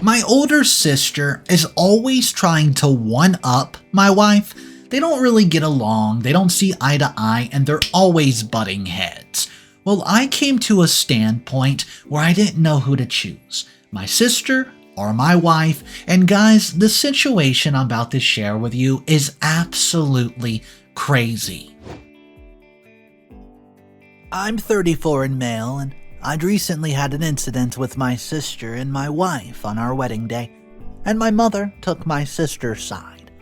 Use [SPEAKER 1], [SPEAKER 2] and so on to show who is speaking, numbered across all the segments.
[SPEAKER 1] My older sister is always trying to one-up my wife. They don't really get along, they don't see eye to eye, and they're always butting heads. Well, I came to a standpoint where I didn't know who to choose, my sister or my wife, and guys, the situation I'm about to share with you is absolutely crazy. I'm 34 and male, and I'd recently had an incident with my sister and my wife on our wedding day, and my mother took my sister's side.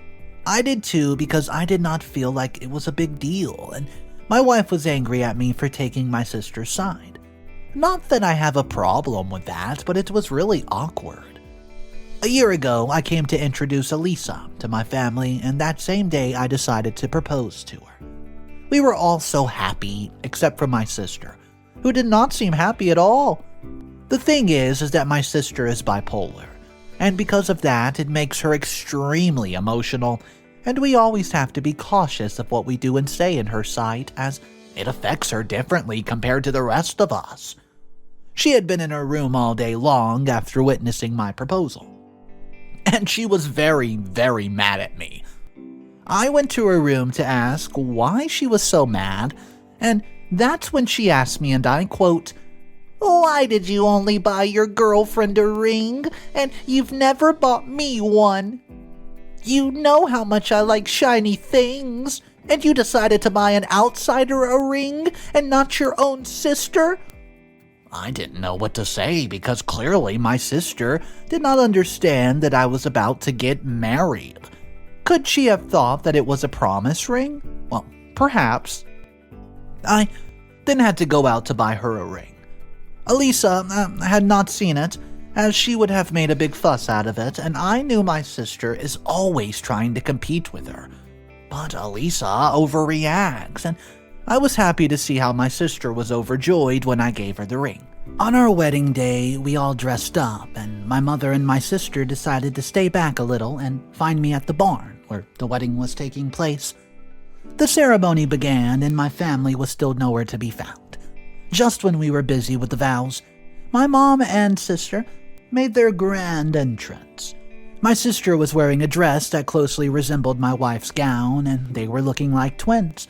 [SPEAKER 1] I did too because I did not feel like it was a big deal, and my wife was angry at me for taking my sister's side. Not that I have a problem with that, but it was really awkward. A year ago, I came to introduce Elisa to my family, and that same day I decided to propose to her. We were all so happy, except for my sister, who did not seem happy at all. The thing is that my sister is bipolar, and because of that, it makes her extremely emotional, and we always have to be cautious of what we do and say in her sight, as it affects her differently compared to the rest of us. She had been in her room all day long after witnessing my proposal, and she was very, very mad at me. I went to her room to ask why she was so mad, and that's when she asked me, and I quote, "Why did you only buy your girlfriend a ring, and you've never bought me one? You know how much I like shiny things, and you decided to buy an outsider a ring and not your own sister?" I didn't know what to say because clearly my sister did not understand that I was about to get married. Could she have thought that it was a promise ring? Well, perhaps. I then had to go out to buy her a ring. Elisa had not seen it, as she would have made a big fuss out of it, and I knew my sister is always trying to compete with her. But Elisa overreacts, and I was happy to see how my sister was overjoyed when I gave her the ring. On our wedding day, we all dressed up, and my mother and my sister decided to stay back a little and find me at the barn, where the wedding was taking place. The ceremony began, and my family was still nowhere to be found. Just when we were busy with the vows, my mom and sister made their grand entrance. My sister was wearing a dress that closely resembled my wife's gown, and they were looking like twins.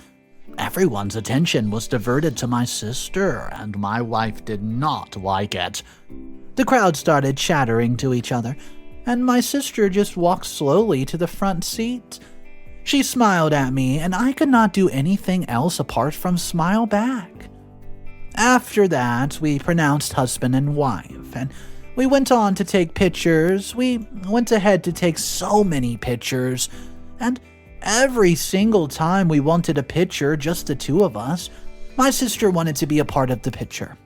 [SPEAKER 1] Everyone's attention was diverted to my sister, and my wife did not like it. The crowd started chattering to each other, and my sister just walked slowly to the front seat. She smiled at me, and I could not do anything else apart from smile back. After that, we pronounced husband and wife, and we went on to take pictures. We went ahead to take so many pictures, and every single time we wanted a picture, just the two of us, my sister wanted to be a part of the picture.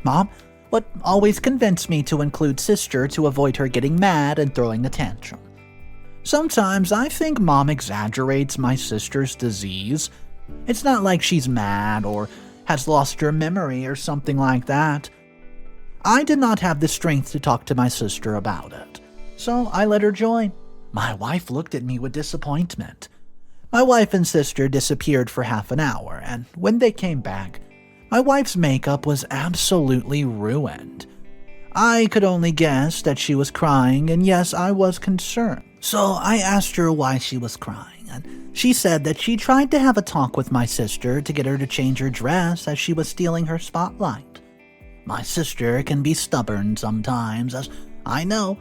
[SPEAKER 1] Mom would always convince me to include sister to avoid her getting mad and throwing a tantrum. Sometimes I think Mom exaggerates my sister's disease. It's not like she's mad or has lost her memory or something like that. I did not have the strength to talk to my sister about it, so I let her join. My wife looked at me with disappointment. My wife and sister disappeared for half an hour, and when they came back, my wife's makeup was absolutely ruined. I could only guess that she was crying, and yes, I was concerned. So I asked her why she was crying, and she said that she tried to have a talk with my sister to get her to change her dress as she was stealing her spotlight. My sister can be stubborn sometimes, as I know.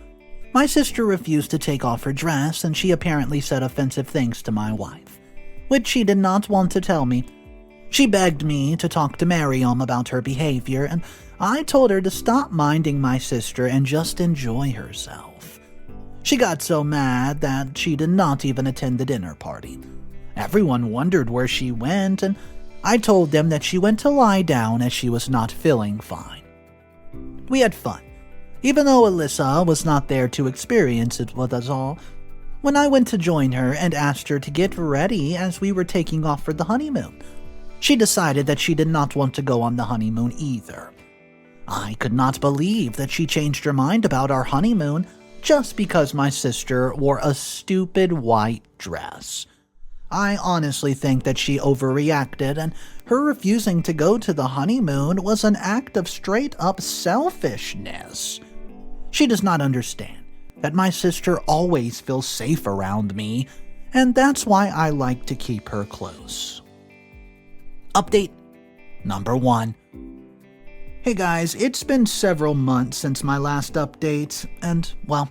[SPEAKER 1] My sister refused to take off her dress, and she apparently said offensive things to my wife, which she did not want to tell me. She begged me to talk to Miriam about her behavior, and I told her to stop minding my sister and just enjoy herself. She got so mad that she did not even attend the dinner party. Everyone wondered where she went, and I told them that she went to lie down as she was not feeling fine. We had fun, even though Elisa was not there to experience it with us all. When I went to join her and asked her to get ready as we were taking off for the honeymoon, she decided that she did not want to go on the honeymoon either. I could not believe that she changed her mind about our honeymoon just because my sister wore a stupid white dress. I honestly think that she overreacted, and her refusing to go to the honeymoon was an act of straight-up selfishness. She does not understand that my sister always feels safe around me, and that's why I like to keep her close. Update number 1. Hey guys, it's been several months since my last update, and, well,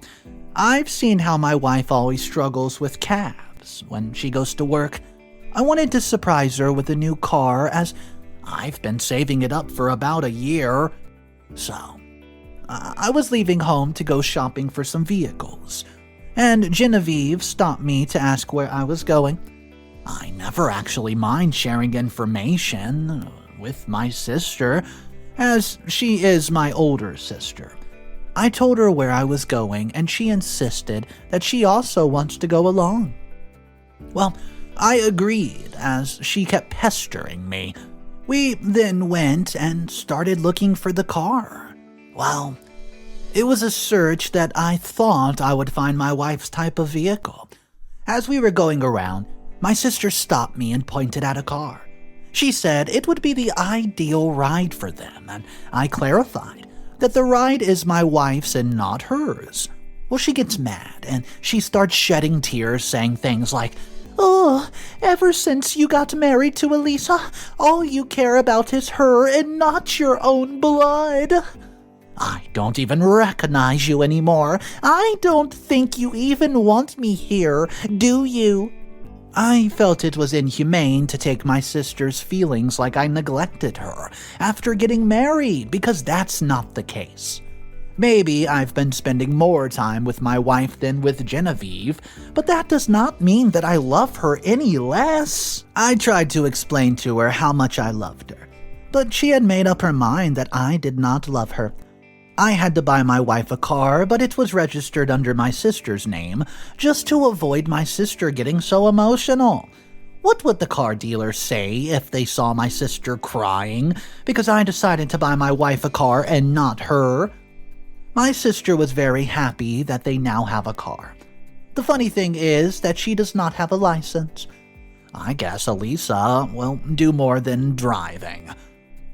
[SPEAKER 1] I've seen how my wife always struggles with calves when she goes to work. I wanted to surprise her with a new car, as I've been saving it up for about a year. So, I was leaving home to go shopping for some vehicles, and Genevieve stopped me to ask where I was going. I never actually mind sharing information with my sister, as she is my older sister. I told her where I was going, and she insisted that she also wants to go along. Well, I agreed, as she kept pestering me. We then went and started looking for the car. Well, it was a search that I thought I would find my wife's type of vehicle. As we were going around, my sister stopped me and pointed at a car. She said it would be the ideal ride for them, and I clarified that the ride is my wife's and not hers. Well, she gets mad, and she starts shedding tears, saying things like, "Oh, ever since you got married to Elisa, all you care about is her and not your own blood. I don't even recognize you anymore. I don't think you even want me here, do you?" I felt it was inhumane to take my sister's feelings like I neglected her after getting married, because that's not the case. Maybe I've been spending more time with my wife than with Genevieve, but that does not mean that I love her any less. I tried to explain to her how much I loved her, but she had made up her mind that I did not love her. I had to buy my wife a car, but it was registered under my sister's name, just to avoid my sister getting so emotional. What would the car dealer say if they saw my sister crying because I decided to buy my wife a car and not her? My sister was very happy that they now have a car. The funny thing is that she does not have a license. I guess Elisa will do more than driving.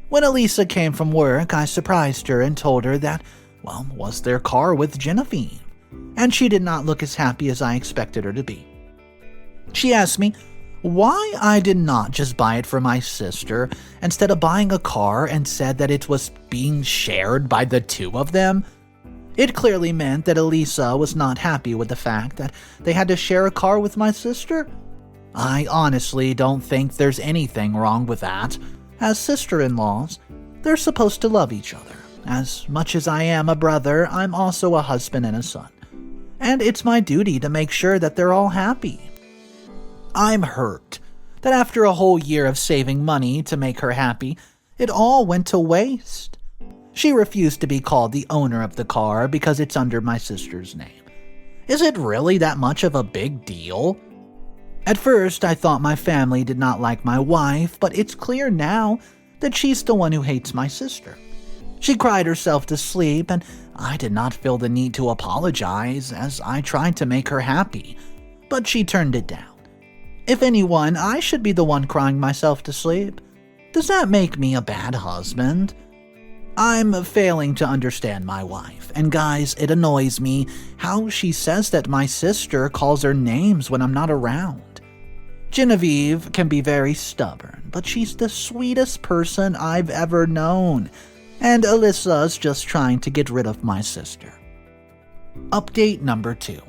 [SPEAKER 1] When Elisa came from work, I surprised her and told her that, was their car with Genevieve, and she did not look as happy as I expected her to be. She asked me why I did not just buy it for my sister instead of buying a car, and said that it was being shared by the two of them. It clearly meant that Elisa was not happy with the fact that they had to share a car with my sister. I honestly don't think there's anything wrong with that. As sister-in-laws, they're supposed to love each other. As much as I am a brother, I'm also a husband and a son. And it's my duty to make sure that they're all happy. I'm hurt that after a whole year of saving money to make her happy, it all went to waste. She refused to be called the owner of the car because it's under my sister's name. Is it really that much of a big deal? At first, I thought my family did not like my wife, but it's clear now that she's the one who hates my sister. She cried herself to sleep, and I did not feel the need to apologize, as I tried to make her happy, but she turned it down. If anyone, I should be the one crying myself to sleep. Does that make me a bad husband? I'm failing to understand my wife, and guys, it annoys me how she says that my sister calls her names when I'm not around. Genevieve can be very stubborn, but she's the sweetest person I've ever known, and Elisa's just trying to get rid of my sister. Update number 2.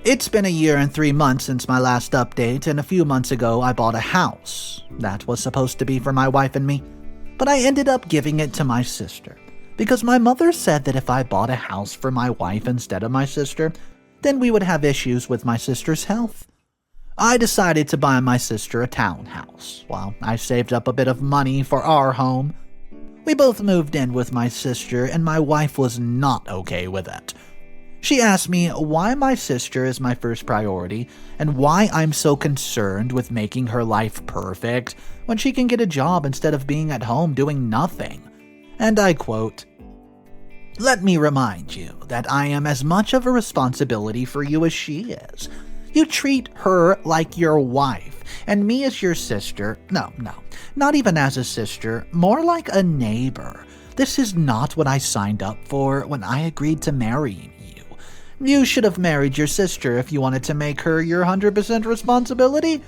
[SPEAKER 1] It's been a year and 3 months since my last update, and a few months ago I bought a house that was supposed to be for my wife and me, but I ended up giving it to my sister, because my mother said that if I bought a house for my wife instead of my sister, then we would have issues with my sister's health. I decided to buy my sister a townhouse, while I saved up a bit of money for our home. We both moved in with my sister, and my wife was not okay with it. She asked me why my sister is my first priority, and why I'm so concerned with making her life perfect when she can get a job instead of being at home doing nothing. And I quote, "Let me remind you that I am as much of a responsibility for you as she is. You treat her like your wife, and me as your sister. No, not even as a sister, more like a neighbor. this is not what I signed up for when I agreed to marry you. You should have married your sister if you wanted to make her your 100% responsibility."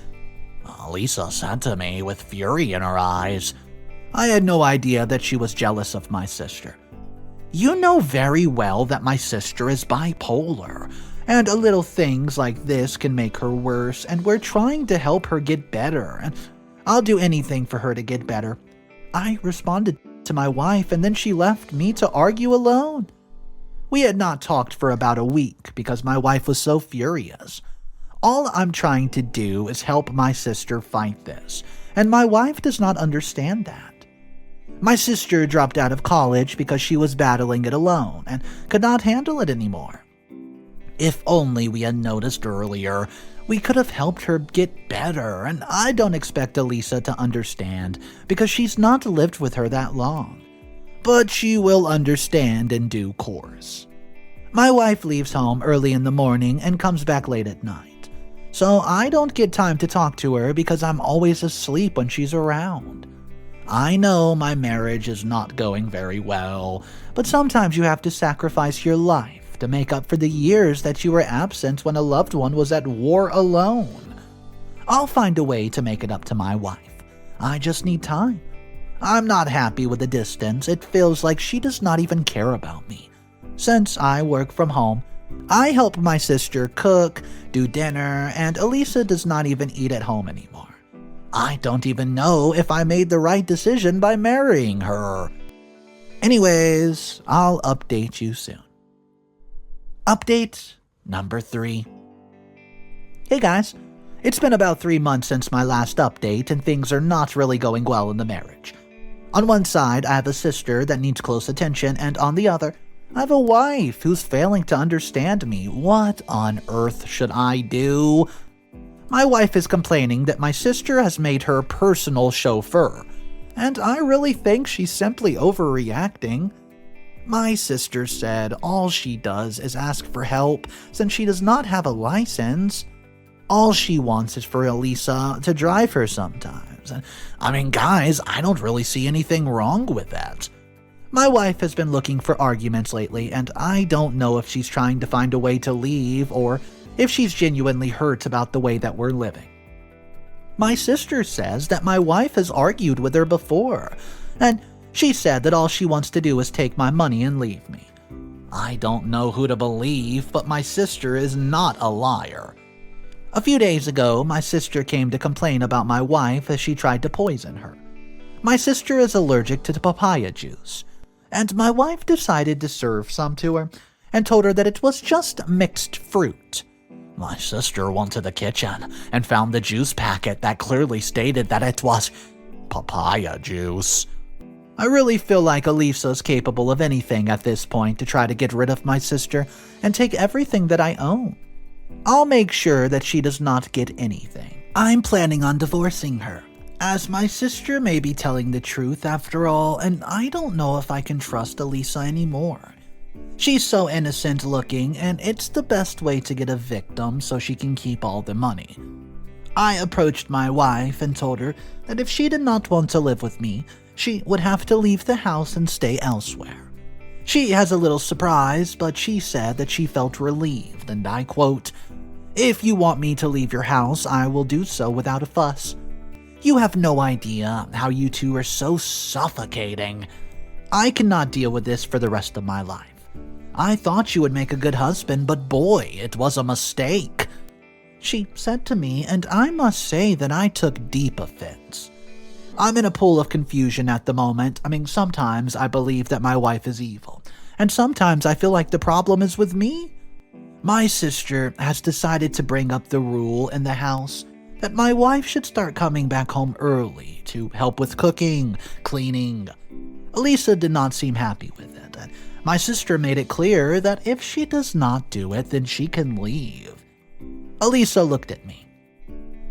[SPEAKER 1] Elisa said to me with fury in her eyes. I had no idea that she was jealous of my sister. "You know very well that my sister is bipolar, and little things like this can make her worse, and we're trying to help her get better, and I'll do anything for her to get better." I responded to my wife, and then she left me to argue alone. We had not talked for about a week because my wife was so furious. All I'm trying to do is help my sister fight this, and my wife does not understand that. My sister dropped out of college because she was battling it alone and could not handle it anymore. If only we had noticed earlier, we could have helped her get better, and I don't expect Elisa to understand because she's not lived with her that long. But she will understand in due course. My wife leaves home early in the morning and comes back late at night. So I don't get time to talk to her because I'm always asleep when she's around. I know my marriage is not going very well, but sometimes you have to sacrifice your life to make up for the years that you were absent when a loved one was at war alone. I'll find a way to make it up to my wife. I just need time. I'm not happy with the distance. It feels like she does not even care about me. Since I work from home, I help my sister cook, do dinner, and Elisa does not even eat at home anymore. I don't even know if I made the right decision by marrying her. Anyways, I'll update you soon. Update number 3. Hey guys, it's been about 3 months since my last update, and things are not really going well in the marriage. On one side, I have a sister that needs close attention, and on the other, I have a wife who's failing to understand me. What on earth should I do? My wife is complaining that my sister has made her personal chauffeur, and I really think she's simply overreacting. My sister said all she does is ask for help since she does not have a license. All she wants is for Elisa to drive her sometimes. I mean, guys, I don't really see anything wrong with that. My wife has been looking for arguments lately, and I don't know if she's trying to find a way to leave or if she's genuinely hurt about the way that we're living. My sister says that my wife has argued with her before, and she said that all she wants to do is take my money and leave me. I don't know who to believe, but my sister is not a liar. A few days ago, my sister came to complain about my wife as she tried to poison her. My sister is allergic to the papaya juice, and my wife decided to serve some to her and told her that it was just mixed fruit. My sister went to the kitchen and found the juice packet that clearly stated that it was papaya juice. I really feel like Elisa's capable of anything at this point to try to get rid of my sister and take everything that I own. I'll make sure that she does not get anything. I'm planning on divorcing her, as my sister may be telling the truth after all, and I don't know if I can trust Elisa anymore. She's so innocent looking, and it's the best way to get a victim so she can keep all the money. I approached my wife and told her that if she did not want to live with me, she would have to leave the house and stay elsewhere. She has a little surprise, but she said that she felt relieved, and I quote, "If you want me to leave your house, I will do so without a fuss. You have no idea how you two are so suffocating. I cannot deal with this for the rest of my life. I thought you would make a good husband, but boy, it was a mistake," she said to me, and I must say that I took deep offense. I'm in a pool of confusion at the moment. I mean, sometimes I believe that my wife is evil, and sometimes I feel like the problem is with me. My sister has decided to bring up the rule in the house that my wife should start coming back home early to help with cooking, cleaning. Elisa did not seem happy with it, and my sister made it clear that if she does not do it, then she can leave. Elisa looked at me,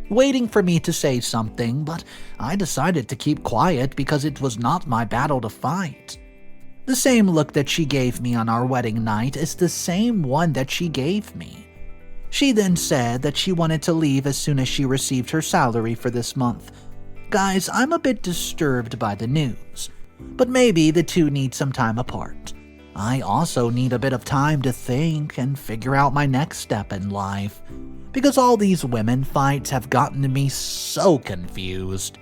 [SPEAKER 1] waiting for me to say something, but I decided to keep quiet because it was not my battle to fight. The same look that she gave me on our wedding night is the same one that she gave me. She then said that she wanted to leave as soon as she received her salary for this month. Guys, I'm a bit disturbed by the news. but maybe the two need some time apart. I also need a bit of time to think and figure out my next step in life, because all these women fights have gotten me so confused.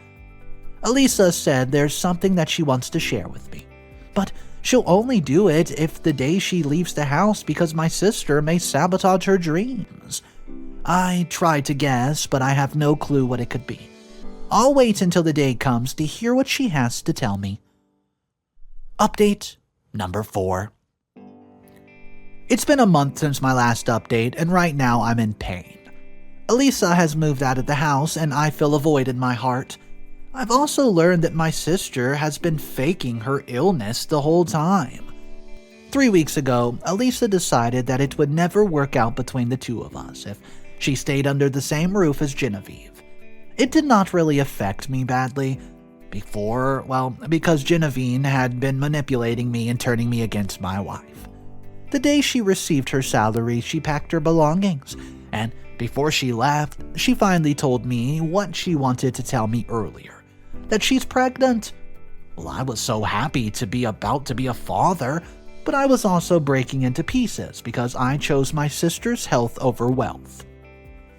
[SPEAKER 1] Elisa said there's something that she wants to share with me, but she'll only do it if the day she leaves the house because my sister may sabotage her dreams. I tried to guess, but I have no clue what it could be. I'll wait until the day comes to hear what she has to tell me. Update number 4. It's been a month since my last update, and right now I'm in pain. Elisa has moved out of the house, and I feel a void in my heart. I've also learned that my sister has been faking her illness the whole time. 3 weeks ago, Elisa decided that it would never work out between the two of us if she stayed under the same roof as Genevieve. It did not really affect me badly. Because Genevieve had been manipulating me and turning me against my wife. The day she received her salary, she packed her belongings, and before she left, she finally told me what she wanted to tell me earlier, that she's pregnant. Well, I was so happy to be about to be a father, but I was also breaking into pieces because I chose my sister's health over wealth.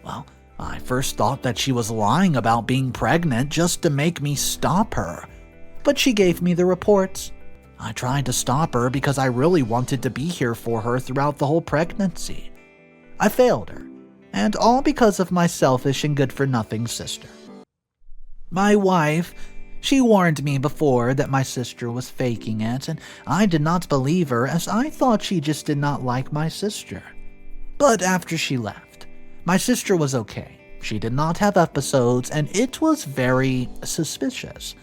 [SPEAKER 1] Well, I first thought that she was lying about being pregnant just to make me stop her, but she gave me the reports. I tried to stop her because I really wanted to be here for her throughout the whole pregnancy. I failed her, and all because of my selfish and good-for-nothing sister. My wife, she warned me before that my sister was faking it, and I did not believe her as I thought she just did not like my sister. But after she left, my sister was okay. She did not have episodes, and it was very suspicious.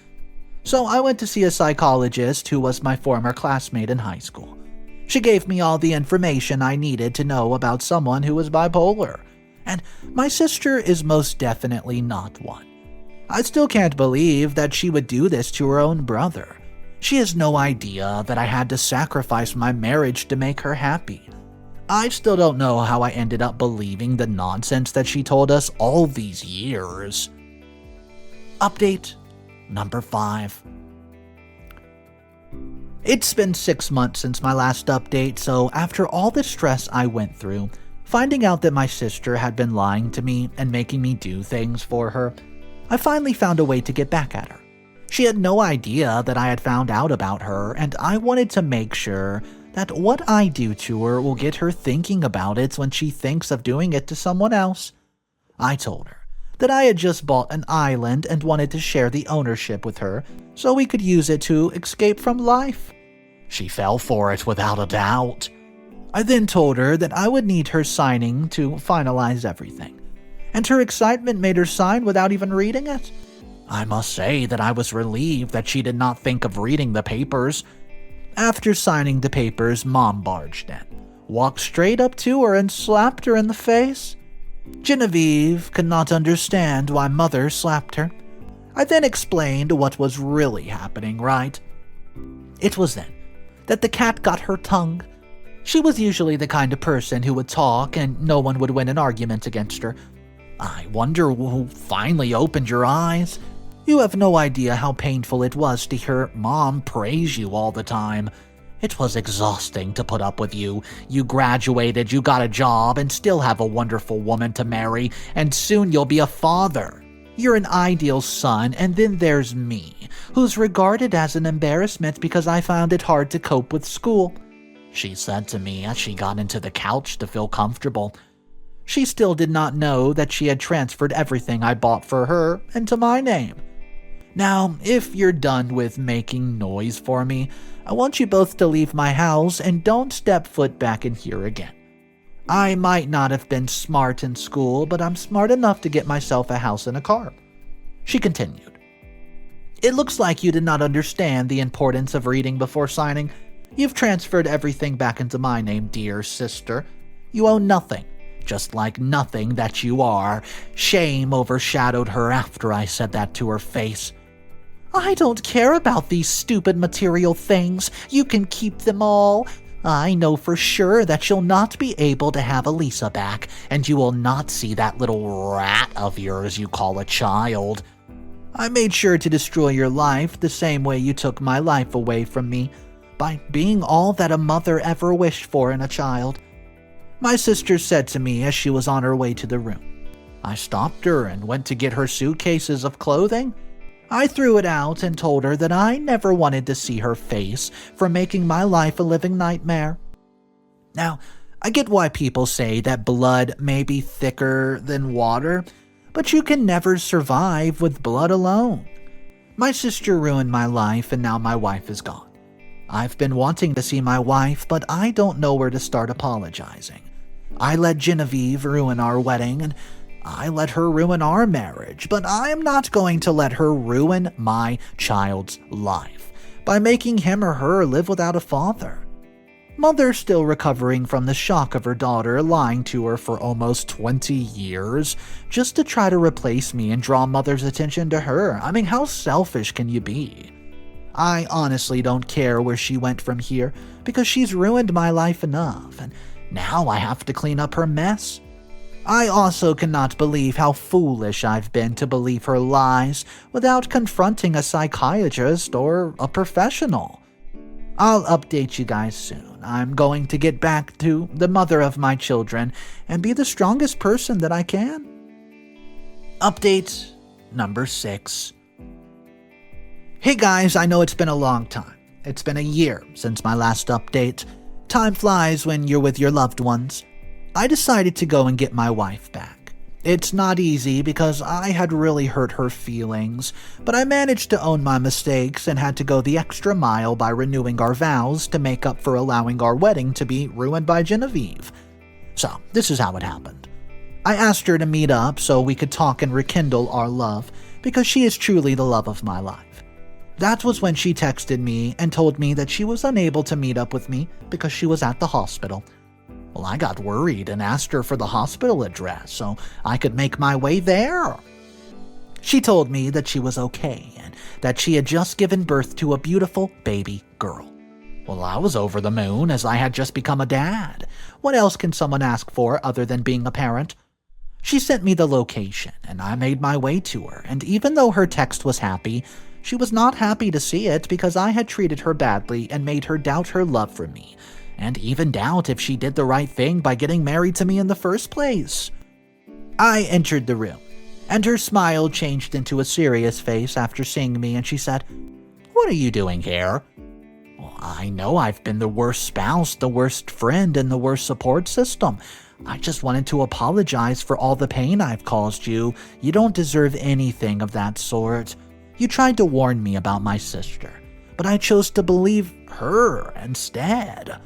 [SPEAKER 1] So I went to see a psychologist who was my former classmate in high school. She gave me all the information I needed to know about someone who was bipolar, and my sister is most definitely not one. I still can't believe that she would do this to her own brother. She has no idea that I had to sacrifice my marriage to make her happy. I still don't know how I ended up believing the nonsense that she told us all these years. Update number 5. It's been 6 months since my last update, so after all the stress I went through, finding out that my sister had been lying to me and making me do things for her, I finally found a way to get back at her. She had no idea that I had found out about her, and I wanted to make sure that what I do to her will get her thinking about it when she thinks of doing it to someone else. I told her that I had just bought an island and wanted to share the ownership with her so we could use it to escape from life. She fell for it without a doubt. I then told her that I would need her signing to finalize everything, and her excitement made her sign without even reading it. I must say that I was relieved that she did not think of reading the papers. After signing the papers, Mom barged in, walked straight up to her and slapped her in the face. Genevieve could not understand why Mother slapped her. I then explained what was really happening, right? It was then that the cat got her tongue. She was usually the kind of person who would talk and no one would win an argument against her. I wonder who finally opened your eyes. You have no idea how painful it was to hear Mom praise you all the time. It was exhausting to put up with you. You graduated, you got a job, and still have a wonderful woman to marry, and soon you'll be a father. You're an ideal son, and then there's me, who's regarded as an embarrassment because I found it hard to cope with school, she said to me as she got into the couch to feel comfortable. She still did not know that she had transferred everything I bought for her into my name. Now, if you're done with making noise for me, I want you both to leave my house and don't step foot back in here again. I might not have been smart in school, but I'm smart enough to get myself a house and a car. She continued. It looks like you did not understand the importance of reading before signing. You've transferred everything back into my name, dear sister. You own nothing. Just like nothing that you are. Shame overshadowed her after I said that to her face. I don't care about these stupid material things. You can keep them all. I know for sure that you'll not be able to have Elisa back, and you will not see that little rat of yours you call a child. I made sure to destroy your life the same way you took my life away from me, by being all that a mother ever wished for in a child," my sister said to me as she was on her way to the room. I stopped her and went to get her suitcases of clothing. I threw it out and told her that I never wanted to see her face for making my life a living nightmare. Now, I get why people say that blood may be thicker than water, but you can never survive with blood alone. My sister ruined my life and now my wife is gone. I've been wanting to see my wife, but I don't know where to start apologizing. I let Genevieve ruin our wedding, and I let her ruin our marriage, but I am not going to let her ruin my child's life by making him or her live without a father. Mother's still recovering from the shock of her daughter lying to her for almost 20 years just to try to replace me and draw mother's attention to her. I mean, how selfish can you be? I honestly don't care where she went from here because she's ruined my life enough, and now I have to clean up her mess. I also cannot believe how foolish I've been to believe her lies without confronting a psychiatrist or a professional. I'll update you guys soon. I'm going to get back to the mother of my children and be the strongest person that I can. Update number 6. Hey guys, I know it's been a long time. It's been a year since my last update. Time flies when you're with your loved ones. I decided to go and get my wife back. It's not easy because I had really hurt her feelings, but I managed to own my mistakes and had to go the extra mile by renewing our vows to make up for allowing our wedding to be ruined by Genevieve. So, this is how it happened. I asked her to meet up so we could talk and rekindle our love, because she is truly the love of my life. That was when she texted me and told me that she was unable to meet up with me because she was at the hospital. Well, I got worried and asked her for the hospital address so I could make my way there. She told me that she was okay and that she had just given birth to a beautiful baby girl. Well, I was over the moon as I had just become a dad. What else can someone ask for other than being a parent? She sent me the location and I made my way to her, and even though her text was happy, she was not happy to see it because I had treated her badly and made her doubt her love for me, and even doubt if she did the right thing by getting married to me in the first place. I entered the room, and her smile changed into a serious face after seeing me, and she said, "What are you doing here?" Well, I know I've been the worst spouse, the worst friend, and the worst support system. I just wanted to apologize for all the pain I've caused you. You don't deserve anything of that sort. You tried to warn me about my sister, but I chose to believe her instead.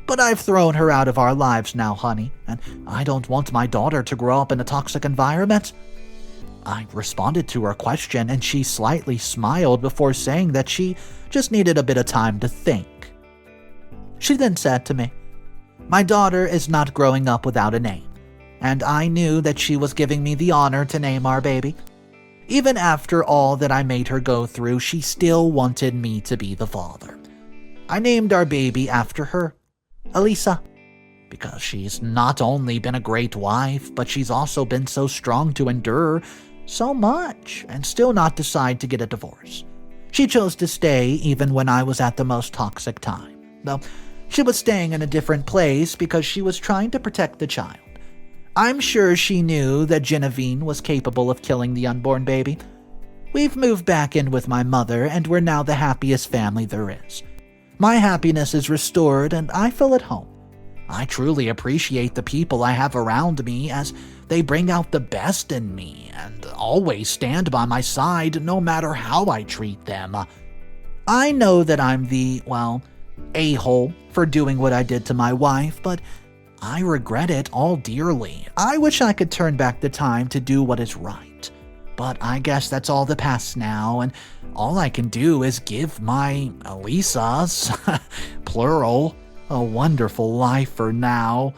[SPEAKER 1] But I've thrown her out of our lives now, honey, and I don't want my daughter to grow up in a toxic environment. I responded to her question, and she slightly smiled before saying that she just needed a bit of time to think. She then said to me, "My daughter is not growing up without a name, and I knew that she was giving me the honor to name our baby. Even after all that I made her go through, she still wanted me to be the father. I named our baby after her, Elisa, because she's not only been a great wife, but she's also been so strong to endure so much and still not decide to get a divorce. She chose to stay even when I was at the most toxic time, though she was staying in a different place because she was trying to protect the child. I'm sure she knew that Genevieve was capable of killing the unborn baby. We've moved back in with my mother, and we're now the happiest family there is. My happiness is restored, and I feel at home. I truly appreciate the people I have around me as they bring out the best in me and always stand by my side no matter how I treat them. I know that I'm the, a-hole for doing what I did to my wife, but I regret it all dearly. I wish I could turn back the time to do what is right. But I guess that's all the past now, and all I can do is give my Elisas, plural, a wonderful life for now.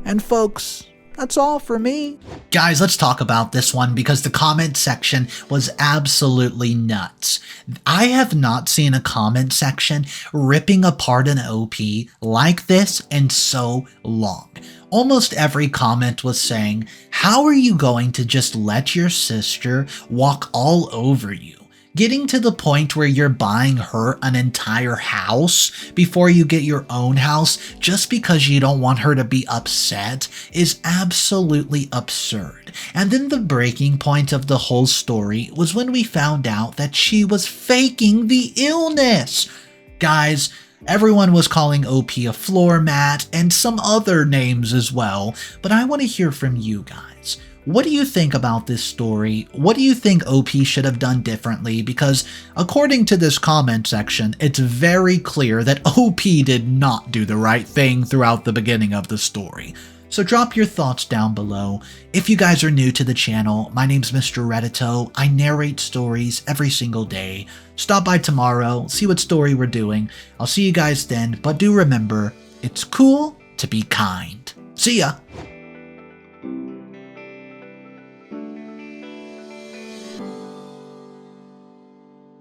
[SPEAKER 1] And folks, that's all for me. Guys, let's talk about this one because the comment section was absolutely nuts. I have not seen a comment section ripping apart an OP like this in so long. Almost every comment was saying How are you going to just let your sister walk all over you? Getting to the point where you're buying her an entire house before you get your own house just because you don't want her to be upset is absolutely absurd. And then the breaking point of the whole story was when we found out that she was faking the illness. Guys, everyone was calling OP a floor mat and some other names as well, but I want to hear from you guys. What do you think about this story? What do you think OP should have done differently? Because according to this comment section, it's very clear that OP did not do the right thing throughout the beginning of the story. So drop your thoughts down below. If you guys are new to the channel, my name's Mr. Reddito. I narrate stories every single day. Stop by tomorrow, see what story we're doing. I'll see you guys then, but do remember, it's cool to be kind. See ya!